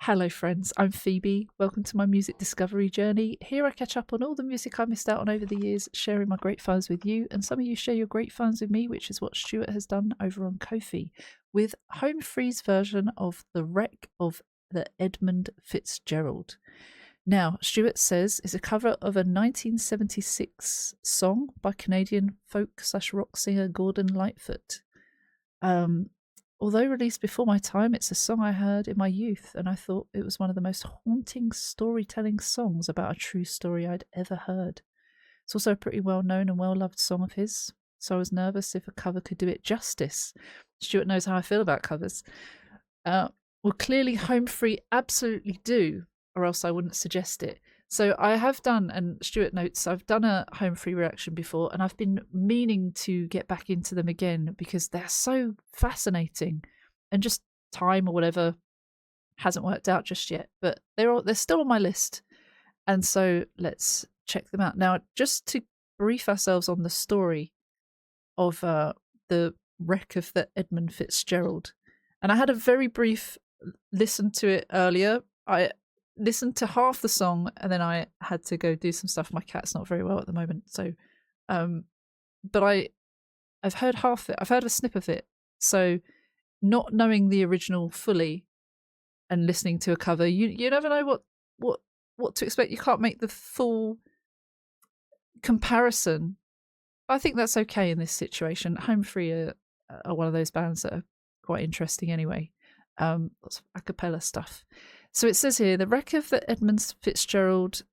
Hello friends, I'm Phoebe. Welcome to my music discovery journey. Here I catch up on all the music I missed out on over the years, sharing my great finds with you, and some of you share your great finds with me, which is what Stuart has done over on Ko-fi, with Home Free's version of The Wreck of the Edmund Fitzgerald. Now, Stuart says it's a cover of a 1976 song by Canadian folk/rock singer Gordon Lightfoot. Although released before my time, it's a song I heard in my youth, and I thought it was one of the most haunting storytelling songs about a true story I'd ever heard. It's also a pretty well-known and well-loved song of his, so I was nervous if a cover could do it justice. Stuart knows how I feel about covers. Well, clearly Home Free absolutely do, or else I wouldn't suggest it. So I have done, and Stuart notes, I've done a Home Free reaction before, and I've been meaning to get back into them again because they're so fascinating, and just time or whatever hasn't worked out just yet. But they're still on my list, and so let's check them out now. Just to brief ourselves on the story of the wreck of the Edmund Fitzgerald, and I had a very brief listen to it earlier. I listened to half the song and then I had to go do some stuff. My cat's not very well at the moment, so but I've heard half of it. I've heard a snip of it. So not knowing the original fully and listening to a cover, you never know what to expect. You can't make the full comparison. I think that's okay in this situation. Home Free are one of those bands that are quite interesting anyway. Lots of acapella stuff. So it says here, the wreck of the Edmund Fitzgerald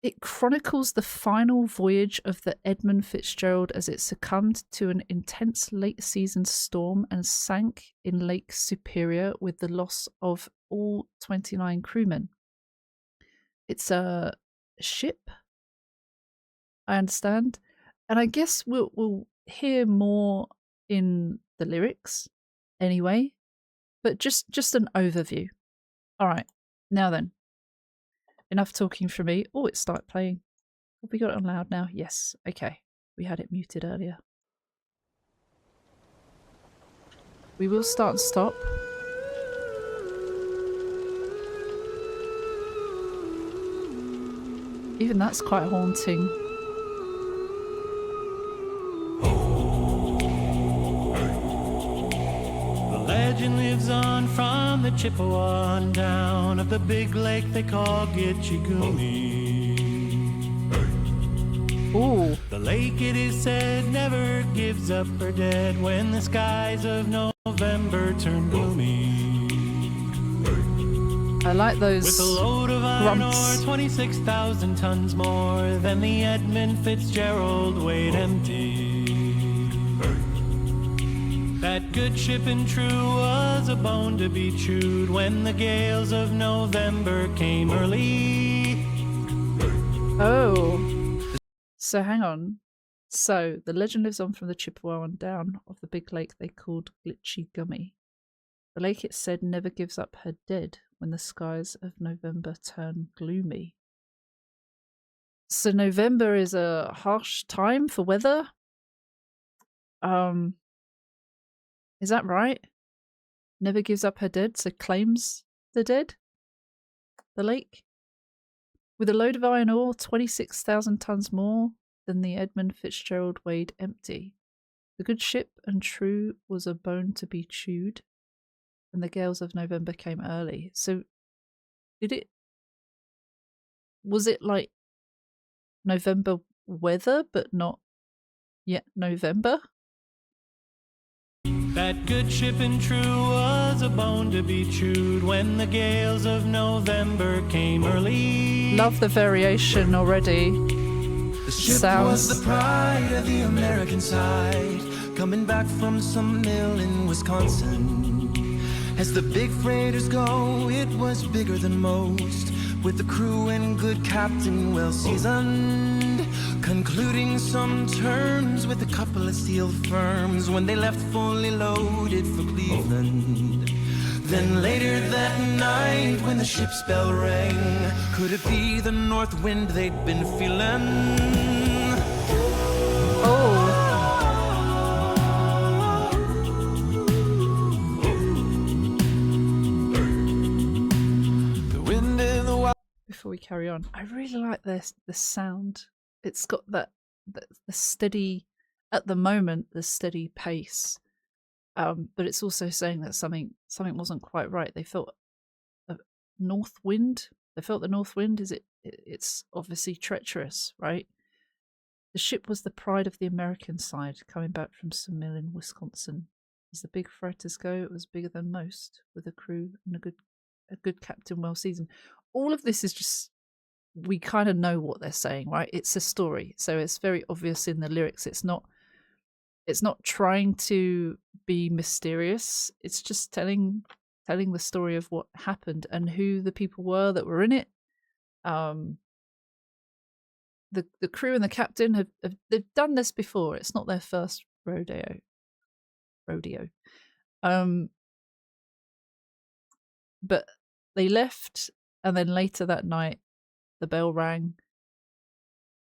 it chronicles the final voyage of the Edmund Fitzgerald as it succumbed to an intense late season storm and sank in Lake Superior with the loss of all 29 crewmen. It's a ship, I understand, and I guess we'll hear more in the lyrics anyway, but just an overview. All right, now then, enough talking from me. Oh, it started playing. Have we got it on loud now? Yes. Okay, we had it muted earlier. We will start and stop. Even that's quite haunting. Legend lives on from the Chippewa on down of the big lake they call Gitchigumi. Ooh. The lake, it is said, never gives up her dead when the skies of November turn gloomy. I like those with a load of iron ore, grunts. 26,000 tons more than the Edmund Fitzgerald weighed empty. That good ship and true was a bone to be chewed when the gales of November came early. Oh. So hang on. So the legend lives on from the Chippewa on down of the big lake they called Gitchigumi. The lake, it said, never gives up her dead when the skies of November turn gloomy. So November is a harsh time for weather. Is that right? Never gives up her dead, so claims the dead? The lake? With a load of iron ore, 26,000 tons more than the Edmund Fitzgerald weighed empty. The good ship and true was a bone to be chewed, and the gales of November came early. So, was it like November weather, but not yet November? That good ship and true was a bone to be chewed when the gales of November came early. Love the variation already. The ship Sounds was the pride of the American side, coming back from some mill in Wisconsin. As the big freighters go, it was bigger than most, with the crew and good captain well seasoned, concluding some terms with a couple of steel firms when they left fully loaded for Cleveland. Then later that night when the ship's bell rang, could it be the north wind they'd been feeling? Oh. carry on. I really like this the sound. It's got the steady, at the moment, the steady pace. But it's also saying that something wasn't quite right. They felt a north wind. They felt the north wind. It's obviously treacherous, right? The ship was the pride of the American side, coming back from some mill in Wisconsin. As the big freighters go, it was bigger than most, with a crew and a good captain, well seasoned. All of this is just, we kind of know what they're saying, right? It's a story, so it's very obvious in the lyrics. It's not trying to be mysterious. It's just telling the story of what happened and who the people were that were in it. The crew and the captain they've done this before. It's not their first rodeo. But they left, and then later that night the bell rang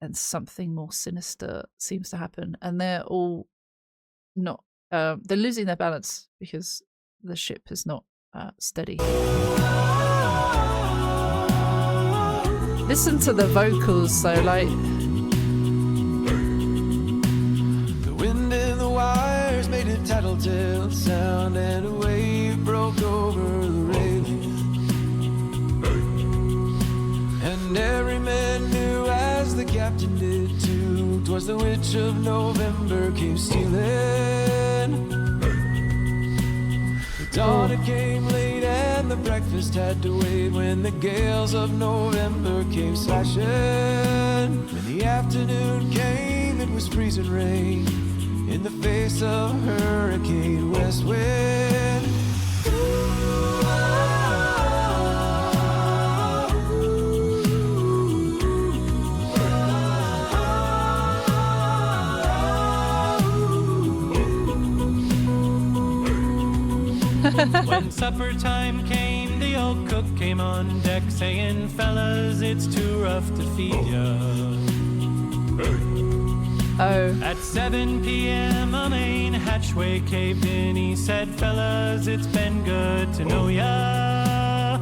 and something more sinister seems to happen, and they're all not they're losing their balance because the ship is not steady. Listen to the vocals though, like the wind in the wires made a tattletale sound, and a wave broke over the railing, and every man knew, as the captain did too, 'twas the witch of November came stealing. The dawn came late and the breakfast had to wait, when the gales of November came slashing. When the afternoon came, it was freezing rain in the face of hurricane west wind. When supper time came, the old cook came on deck saying, fellas, it's too rough to feed ya. oh, At 7 p.m. a main hatchway caved in. He said, fellas, it's been good to know ya.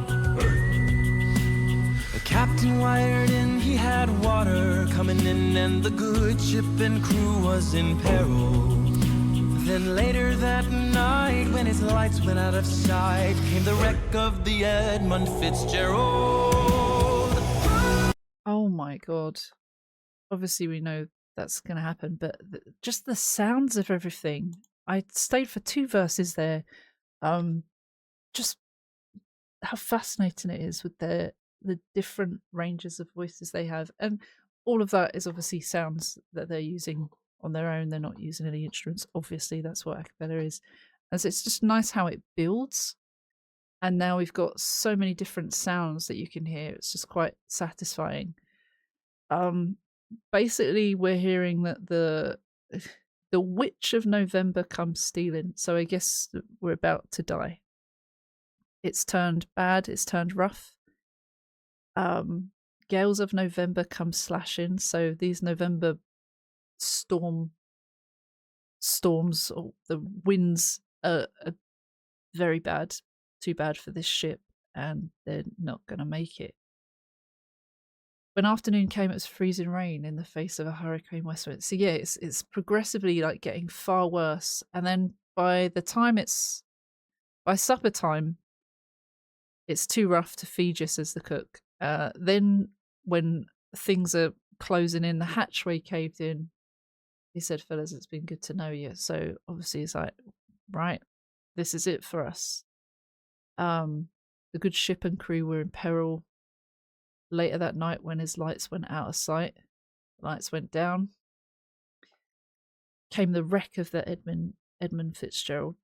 The captain wired in, he had water coming in, and the good ship and crew was in peril. Then later that night, when his lights went out of sight, came the wreck of the Edmund Fitzgerald. oh my god. Obviously we know that's going to happen, but just the sounds of everything. I stayed for 2 verses there. Just how fascinating it is with the different ranges of voices they have, and all of that is obviously sounds that they're using on their own. They're not using any instruments, obviously. That's what acapella is. And so it's just nice how it builds, and now we've got so many different sounds that you can hear. It's just quite satisfying. Basically we're hearing that the witch of November comes stealing, so I guess we're about to die. It's turned bad, it's turned rough. Gales of November come slashing, so these November storms, or the winds are very bad, too bad for this ship, and they're not going to make it. When afternoon came, it was freezing rain in the face of a hurricane westward. So yeah, it's progressively like getting far worse, and then by supper time, it's too rough to feed you, says the cook. Then when things are closing in, the hatchway caved in. He said, fellas, it's been good to know you. So obviously it's like, right, this is it for us. The good ship and crew were in peril. Later that night, when his lights went out of sight, lights went down, came the wreck of the Edmund Fitzgerald.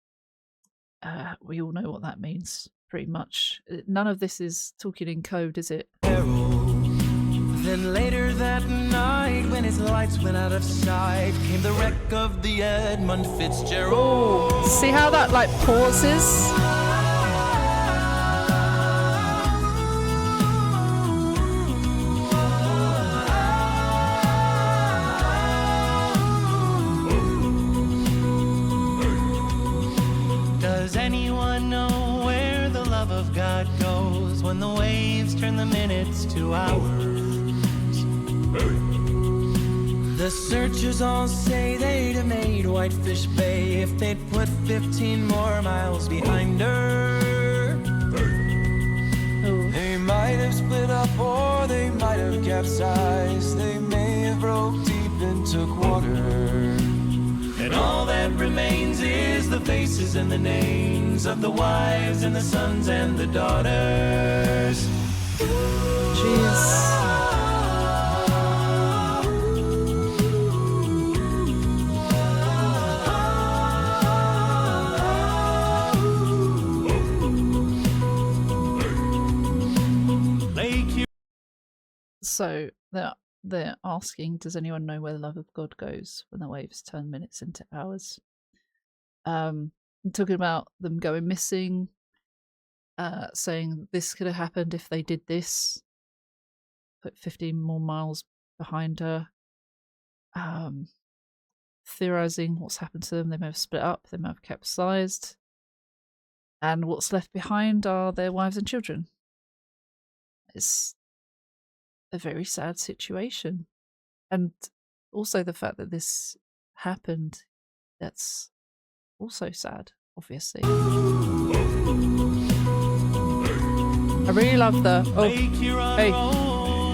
We all know what that means, pretty much. None of this is talking in code, is it? Then later that night, when his lights went out of sight, came the wreck of the Edmund Fitzgerald. Oh, see how that like pauses? Does anyone know where the love of God goes when the waves turn the minutes to hours. The searchers all say they'd have made Whitefish Bay if they'd put 15 more miles behind her. They might have split up or they might have capsized. They may have broke deep and took water. And all that remains is the faces and the names of the wives and the sons and the daughters. Jeez. So they're asking, does anyone know where the love of God goes when the waves turn minutes into hours? Talking about them going missing, saying this could have happened if they did this, put 15 more miles behind her, theorizing what's happened to them. They may have split up, they may have capsized, and what's left behind are their wives and children. It's a very sad situation. And also the fact that this happened, that's also sad, obviously. I really love the Hey.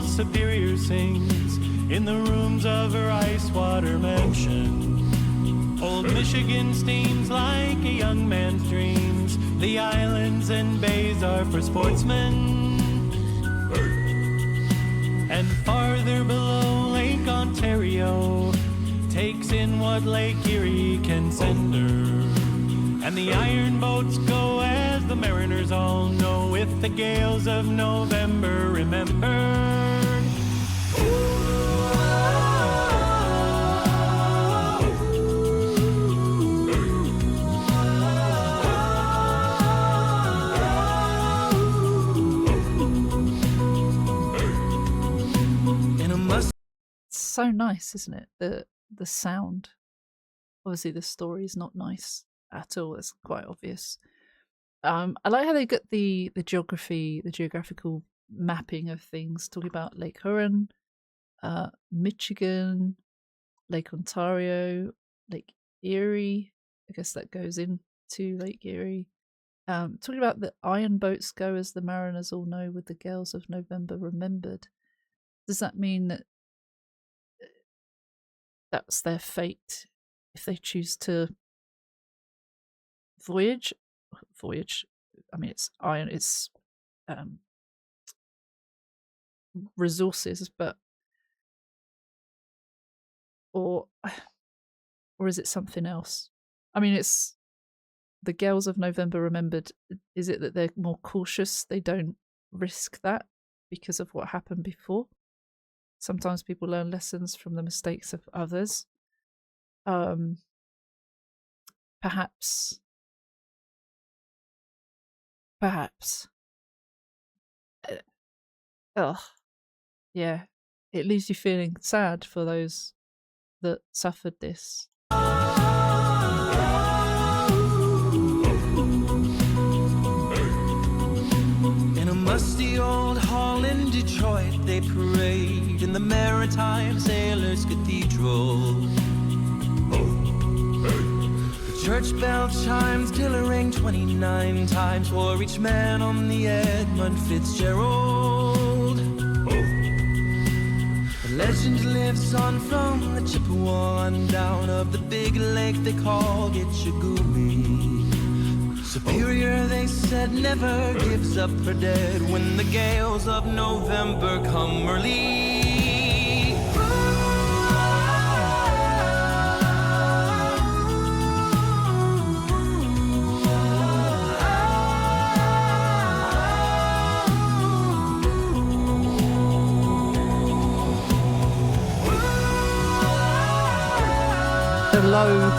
Superior sings in the rooms of her ice water mansion. Old Michigan steams like a young man's dreams. The islands and bays are for sportsmen. And farther below, Lake Ontario takes in what Lake Erie can send her. And the iron boats go, as the mariners all know, with the gales of November remembered. So nice, isn't it? The sound. Obviously the story is not nice at all, it's quite obvious. I like how they get the geographical mapping of things, talking about Lake Huron, Michigan, Lake Ontario, Lake Erie. I guess that goes into Lake Erie. Talking about the iron boats go, as the mariners all know, with the gales of November remembered. Does that mean that that's their fate if they choose to voyage? I mean, it's iron, it's resources, but or is it something else? I mean, it's the gales of November remembered. Is it that they're more cautious? They don't risk that because of what happened before? Sometimes people learn lessons from the mistakes of others. Perhaps. Yeah. It leaves you feeling sad for those that suffered this. In a musty old hall in Detroit, they parade in the Maritime Sailors Cathedral. The church bell chimes till it rang 29 times for each man on the Edmund Fitzgerald. The legend lives on from the Chippewa on down of the big lake they call Gitchagumi. Superior, they said, never gives up her dead when the gales of November come early. The low.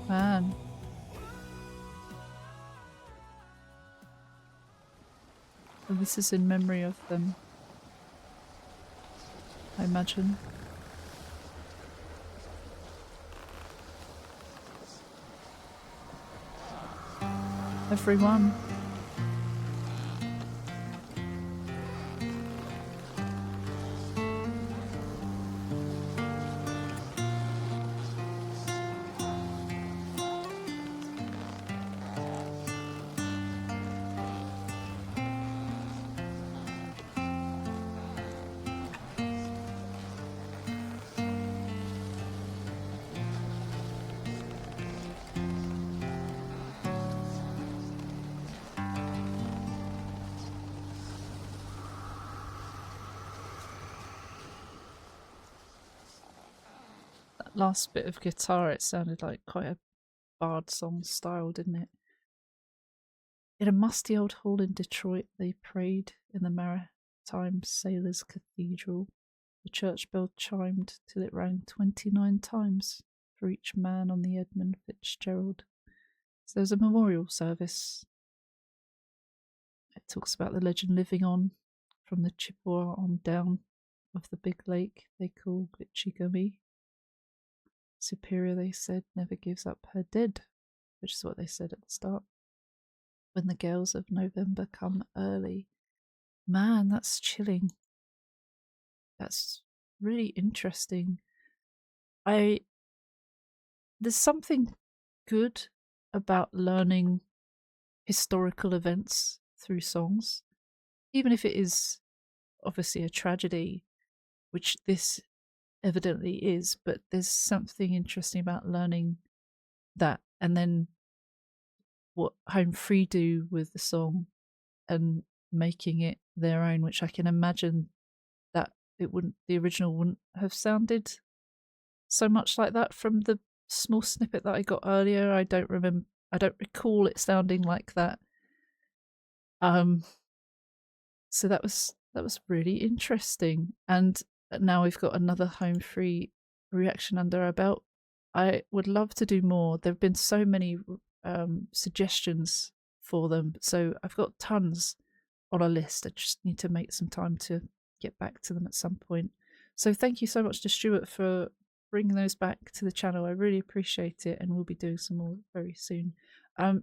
Man. And this is in memory of them, I imagine. everyone. Last bit of guitar, it sounded like quite a bard song style, didn't it? In a musty old hall in Detroit, they prayed in the Maritime Sailors' Cathedral. The church bell chimed till it rang 29 times for each man on the Edmund Fitzgerald. So there's a memorial service. It talks about the legend living on from the Chippewa on down of the big lake they call Glitchigummy. Superior, they said, never gives up her dead, which is what they said at the start. When the gales of November come early. Man, that's chilling. That's really interesting. There's something good about learning historical events through songs, even if it is obviously a tragedy, which this evidently is, but there's something interesting about learning that and then what Home Free do with the song and making it their own, which I can imagine that the original wouldn't have sounded so much like that from the small snippet that I got earlier. I don't recall it sounding like that. So that was really interesting. And now we've got another Home Free reaction under our belt. I would love to do more. There have been so many suggestions for them, so I've got tons on a list. I just need to make some time to get back to them at some point. So thank you so much to Stuart for bringing those back to the channel. I really appreciate it, and we'll be doing some more very soon.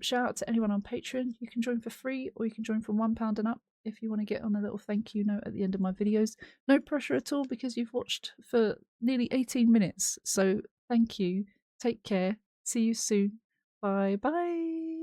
Shout out to anyone on Patreon. You can join for free, or you can join from £1 and up if you want to get on a little thank you note at the end of my videos. No pressure at all, because you've watched for nearly 18 minutes. So thank you. Take care. See you soon. Bye bye.